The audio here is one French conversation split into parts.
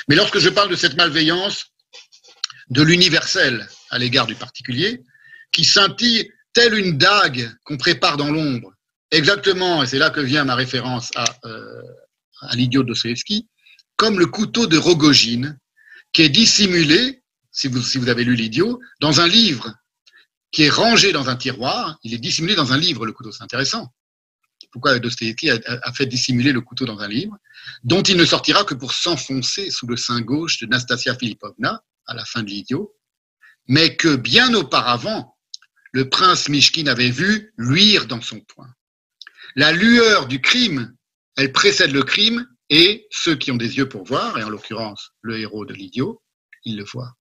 Mais lorsque je parle de cette malveillance, de l'universel à l'égard du particulier, qui scintille telle une dague qu'on prépare dans l'ombre, exactement, et c'est là que vient ma référence à l'idiot de Dostoïevski, comme le couteau de Rogojine, qui est dissimulé, si vous avez lu l'idiot, dans un livre qui est rangé dans un tiroir. Il est dissimulé dans un livre, le couteau. C'est intéressant. Pourquoi Dostoïevski a fait dissimuler le couteau dans un livre, dont il ne sortira que pour s'enfoncer sous le sein gauche de Nastasia Philippovna, à la fin de l'idiot, mais que bien auparavant, le prince Mishkin avait vu luire dans son poing. La lueur du crime, elle précède le crime, et ceux qui ont des yeux pour voir, et en l'occurrence le héros de l'idiot, ils le voient.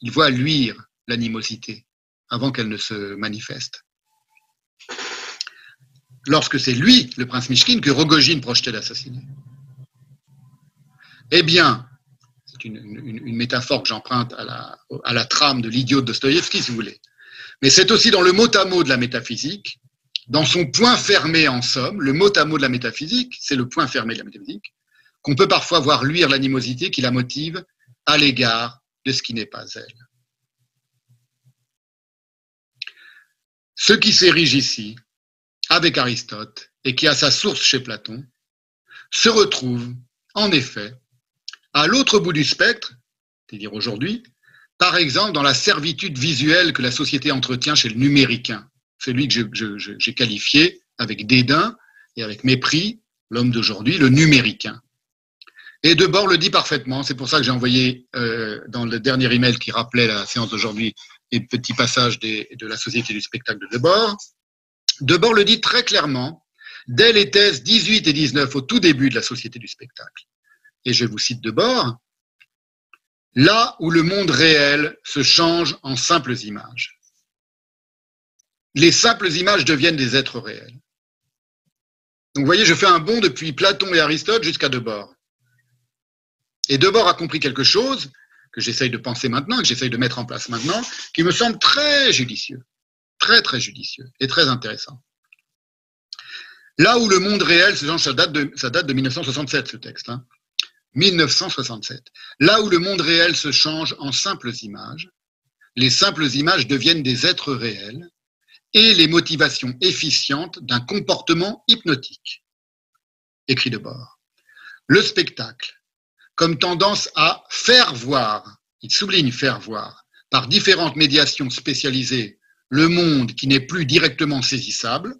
Ils voient luire l'animosité avant qu'elle ne se manifeste. Lorsque c'est lui, le prince Mishkin, que Rogojine projetait d'assassiner. Eh bien, c'est une métaphore que j'emprunte à la trame de l'idiot de Dostoïevski, si vous voulez. Mais c'est aussi dans le mot à mot de la métaphysique, dans son point fermé en somme, le mot à mot de la métaphysique, c'est le point fermé de la métaphysique, qu'on peut parfois voir luire l'animosité qui la motive à l'égard de ce qui n'est pas elle. Ce qui s'érige ici, avec Aristote, et qui a sa source chez Platon, se retrouve, en effet, à l'autre bout du spectre, c'est-à-dire aujourd'hui, par exemple dans la servitude visuelle que la société entretient chez le numéricain, celui que j'ai qualifié avec dédain et avec mépris, l'homme d'aujourd'hui, le numéricain. Et Debord le dit parfaitement, c'est pour ça que j'ai envoyé dans le dernier email qui rappelait la séance d'aujourd'hui et petit passage de la Société du spectacle de Debord. Debord le dit très clairement, dès les thèses 18 et 19, au tout début de la Société du spectacle. Et je vous cite Debord, « Là où le monde réel se change en simples images. Les simples images deviennent des êtres réels. » Donc vous voyez, je fais un bond depuis Platon et Aristote jusqu'à Debord. Et Debord a compris quelque chose que j'essaye de penser maintenant, que j'essaye de mettre en place maintenant, qui me semble très judicieux, très très judicieux et très intéressant. Là où le monde réel, ça date de 1967 ce texte, 1967. Là où le monde réel se change en simples images, les simples images deviennent des êtres réels et les motivations efficientes d'un comportement hypnotique. Écrit Debord. Le spectacle, comme tendance à faire voir, il souligne faire voir, par différentes médiations spécialisées, le monde qui n'est plus directement saisissable,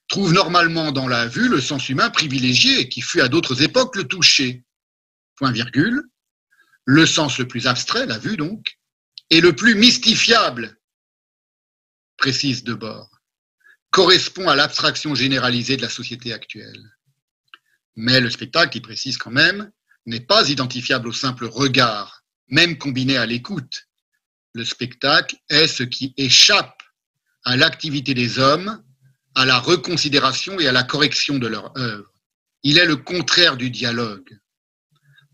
trouve normalement dans la vue le sens humain privilégié qui fut à d'autres époques le toucher, point virgule, le sens le plus abstrait, la vue donc, et le plus mystifiable, précise Debord, correspond à l'abstraction généralisée de la société actuelle. Mais le spectacle, il précise quand même, n'est pas identifiable au simple regard, même combiné à l'écoute. Le spectacle est ce qui échappe à l'activité des hommes, à la reconsidération et à la correction de leur œuvre. Il est le contraire du dialogue.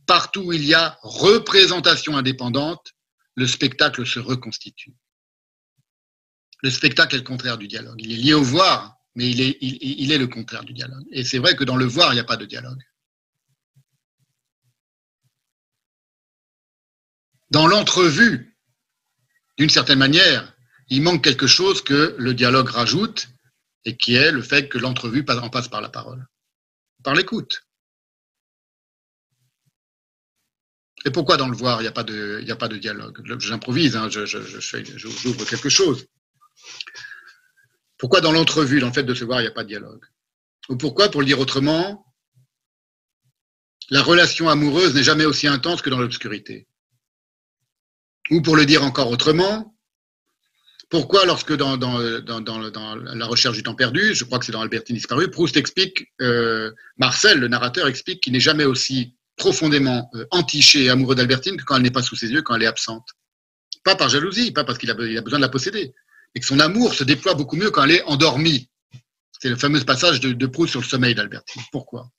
Partout où il y a représentation indépendante, le spectacle se reconstitue. Le spectacle est le contraire du dialogue. Il est lié au voir, mais il est le contraire du dialogue. Et c'est vrai que dans le voir, il n'y a pas de dialogue. Dans l'entrevue, d'une certaine manière, il manque quelque chose que le dialogue rajoute, et qui est le fait que l'entrevue en passe par la parole, par l'écoute. Et pourquoi dans le voir, il n'y a pas de dialogue? J'improvise, j'ouvre quelque chose. Pourquoi dans l'entrevue, dans le fait de se voir, il n'y a pas de dialogue? Ou pourquoi, pour le dire autrement, la relation amoureuse n'est jamais aussi intense que dans l'obscurité? Ou pour le dire encore autrement, pourquoi lorsque dans la recherche du temps perdu, je crois que c'est dans Albertine disparue, Proust explique, Marcel, le narrateur, explique qu'il n'est jamais aussi profondément entiché et amoureux d'Albertine que quand elle n'est pas sous ses yeux, quand elle est absente. Pas par jalousie, pas parce qu'il a besoin de la posséder, mais que son amour se déploie beaucoup mieux quand elle est endormie. C'est le fameux passage de Proust sur le sommeil d'Albertine. Pourquoi?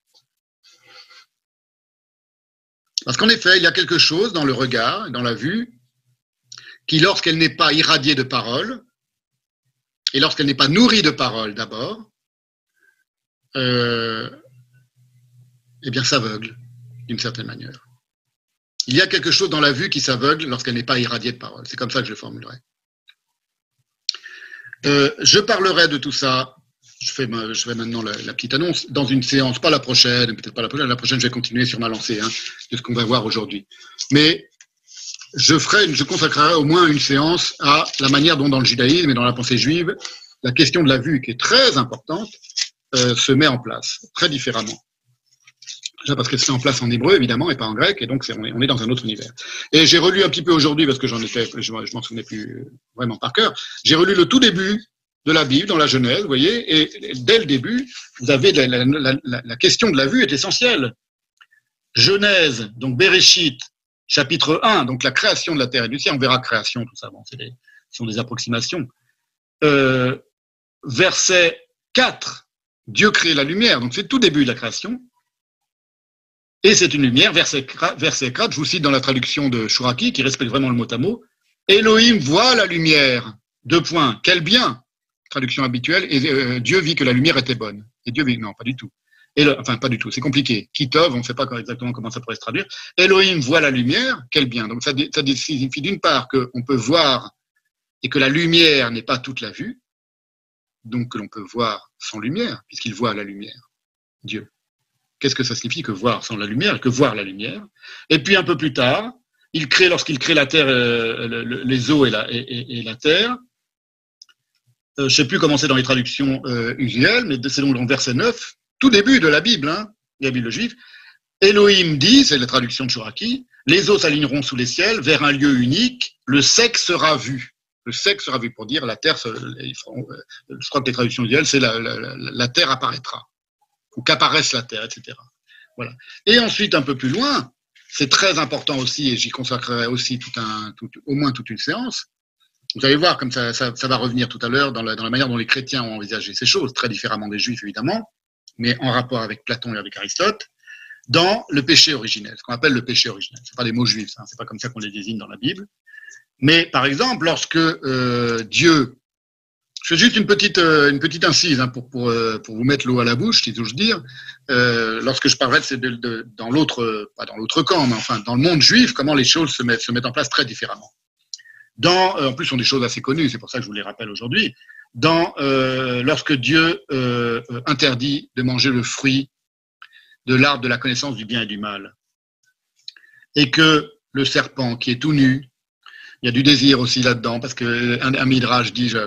Parce qu'en effet, il y a quelque chose dans le regard, dans la vue, qui, lorsqu'elle n'est pas irradiée de paroles, et lorsqu'elle n'est pas nourrie de paroles d'abord, eh bien s'aveugle, d'une certaine manière. Il y a quelque chose dans la vue qui s'aveugle lorsqu'elle n'est pas irradiée de parole. C'est comme ça que je le formulerai. Je parlerai de tout ça. Je fais maintenant la petite annonce dans une séance, pas la prochaine, peut-être pas la prochaine. La prochaine, je vais continuer sur ma lancée de ce qu'on va voir aujourd'hui. Mais je consacrerai au moins une séance à la manière dont dans le judaïsme et dans la pensée juive, la question de la vue, qui est très importante, se met en place très différemment. Déjà parce qu'elle se met en place en hébreu, évidemment, et pas en grec, et donc on est dans un autre univers. Et j'ai relu un petit peu aujourd'hui, parce que je m'en souvenais plus vraiment par cœur, j'ai relu le tout début de la Bible, dans la Genèse, vous voyez, et dès le début, vous avez la question de la vue est essentielle. Genèse, donc Bereshit, chapitre 1, donc la création de la terre et du ciel, on verra création, tout ça, bon, ce sont des approximations. Verset 4, Dieu crée la lumière, donc c'est tout début de la création. Et c'est une lumière, verset 4, je vous cite dans la traduction de Chouraki, qui respecte vraiment le mot à mot. Elohim voit la lumière, : quel bien, traduction habituelle, et Dieu vit que la lumière était bonne. Et Dieu vit, non, pas du tout. Enfin, pas du tout, c'est compliqué. Kitov, on ne sait pas exactement comment ça pourrait se traduire. Elohim voit la lumière, quel bien. Donc ça signifie d'une part qu'on peut voir et que la lumière n'est pas toute la vue, donc que l'on peut voir sans lumière, puisqu'il voit la lumière, Dieu. Qu'est-ce que ça signifie que voir sans la lumière et que voir la lumière? Et puis un peu plus tard, lorsqu'il crée la terre, les eaux et la terre, je ne sais plus comment c'est dans les traductions usuelles, mais c'est donc dans le verset 9, tout début de la Bible, la Bible juive, Elohim dit, c'est la traduction de Chouraki, les eaux s'aligneront sous les ciels vers un lieu unique, le sec sera vu. Le sec sera vu pour dire la terre, je crois que les traductions usuelles, c'est la terre apparaîtra. Ou qu'apparaisse la terre, etc. Voilà. Et ensuite, un peu plus loin, c'est très important aussi, et j'y consacrerai aussi au moins toute une séance. Vous allez voir, comme ça va revenir tout à l'heure dans la manière dont les chrétiens ont envisagé ces choses, très différemment des juifs évidemment, mais en rapport avec Platon et avec Aristote, dans le péché originel, ce qu'on appelle le péché originel. Ce n'est pas des mots juifs, c'est pas comme ça qu'on les désigne dans la Bible. Mais par exemple, lorsque Dieu... Je fais juste une petite incise pour vous mettre l'eau à la bouche, si j'ose dire. Lorsque je parlerai dans l'autre, pas dans l'autre camp, mais enfin dans le monde juif, comment les choses se mettent en place très différemment. En plus, ce sont des choses assez connues, c'est pour ça que je vous les rappelle aujourd'hui. Lorsque Dieu interdit de manger le fruit de l'arbre de la connaissance du bien et du mal, et que le serpent qui est tout nu, il y a du désir aussi là-dedans, parce qu'un midrash dit, je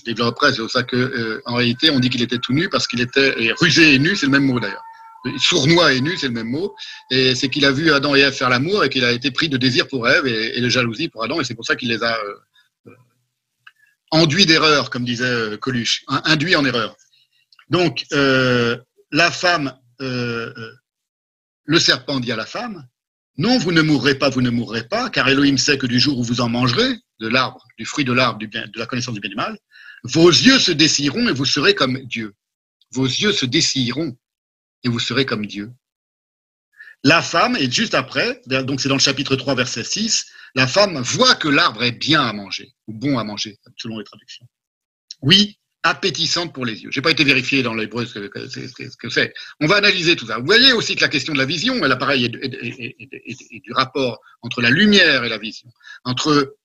développerai, c'est pour ça qu'en réalité, on dit qu'il était tout nu parce qu'il était rusé et nu, c'est le même mot d'ailleurs. Sournois et nu, c'est le même mot. Et c'est qu'il a vu Adam et Ève faire l'amour et qu'il a été pris de désir pour Ève et de jalousie pour Adam, et c'est pour ça qu'il les a enduits d'erreur, comme disait Coluche, induits en erreur. Donc, la femme, le serpent dit à la femme, non, vous ne mourrez pas, car Elohim sait que du jour où vous en mangerez, du fruit de l'arbre de la connaissance du bien et du mal, vos yeux se dessilleront et vous serez comme Dieu. Vos yeux se dessilleront et vous serez comme Dieu. La femme, et juste après, donc c'est dans le chapitre 3, verset 6, la femme voit que l'arbre est bien à manger, ou bon à manger, selon les traductions. Oui, appétissante pour les yeux. Je n'ai pas été vérifié dans l'hébreu ce que c'est. On va analyser tout ça. Vous voyez aussi que la question de la vision, elle pareil, et du rapport entre la lumière et la vision, entre,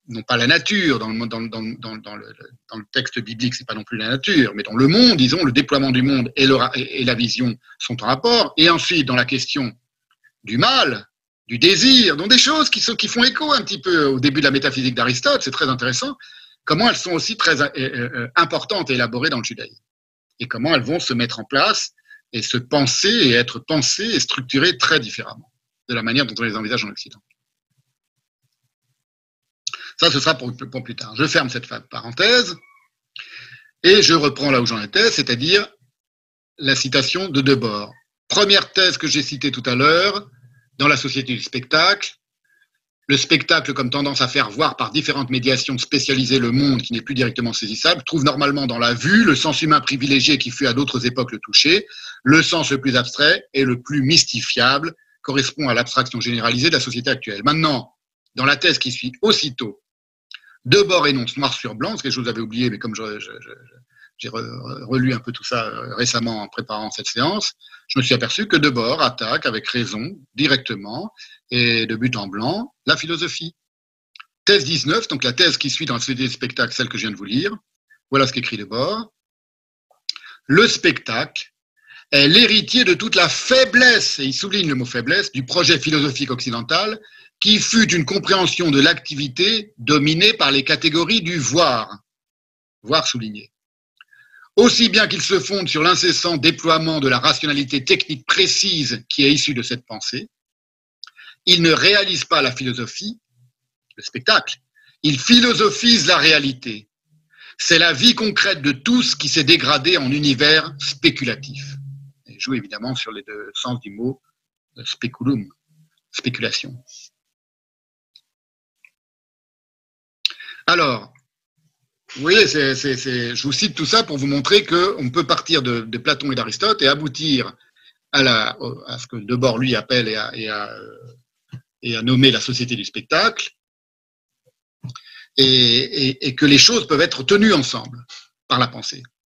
non pas la nature, dans le texte biblique, c'est pas non plus la nature, mais dans le monde, disons, le déploiement du monde et la vision sont en rapport, et ensuite dans la question du mal, du désir, donc des choses qui font écho un petit peu au début de la métaphysique d'Aristote, c'est très intéressant, comment elles sont aussi très importantes et élaborées dans le judaïsme. Et comment elles vont se mettre en place et se penser et être pensées et structurées très différemment de la manière dont on les envisage en Occident. Ça, ce sera pour plus tard. Je ferme cette parenthèse et je reprends là où j'en étais, c'est-à-dire la citation de Debord. Première thèse que j'ai citée tout à l'heure, dans la société du spectacle, le spectacle comme tendance à faire voir par différentes médiations spécialisées le monde qui n'est plus directement saisissable, trouve normalement dans la vue le sens humain privilégié qui fut à d'autres époques le toucher, le sens le plus abstrait et le plus mystifiable correspond à l'abstraction généralisée de la société actuelle. Maintenant, dans la thèse qui suit aussitôt, Debord énonce noir sur blanc, ce que je vous avais oublié, mais comme j'ai relu un peu tout ça récemment en préparant cette séance, je me suis aperçu que Debord attaque avec raison, directement, et de but en blanc, la philosophie. Thèse 19, donc la thèse qui suit dans la société des spectacles, celle que je viens de vous lire, voilà ce qu'écrit Debord. Le spectacle est l'héritier de toute la faiblesse, et il souligne le mot faiblesse, du projet philosophique occidental, qui fut une compréhension de l'activité dominée par les catégories du voir souligné. Aussi bien qu'il se fonde sur l'incessant déploiement de la rationalité technique précise qui est issue de cette pensée, il ne réalise pas la philosophie, le spectacle, il philosophise la réalité. C'est la vie concrète de tous qui s'est dégradée en univers spéculatif. Il joue évidemment sur les deux sens du mot speculum, spéculation. Alors, vous voyez, je vous cite tout ça pour vous montrer qu'on peut partir de Platon et d'Aristote et aboutir à ce que Debord, lui, appelle et a nommé la société du spectacle, et que les choses peuvent être tenues ensemble par la pensée.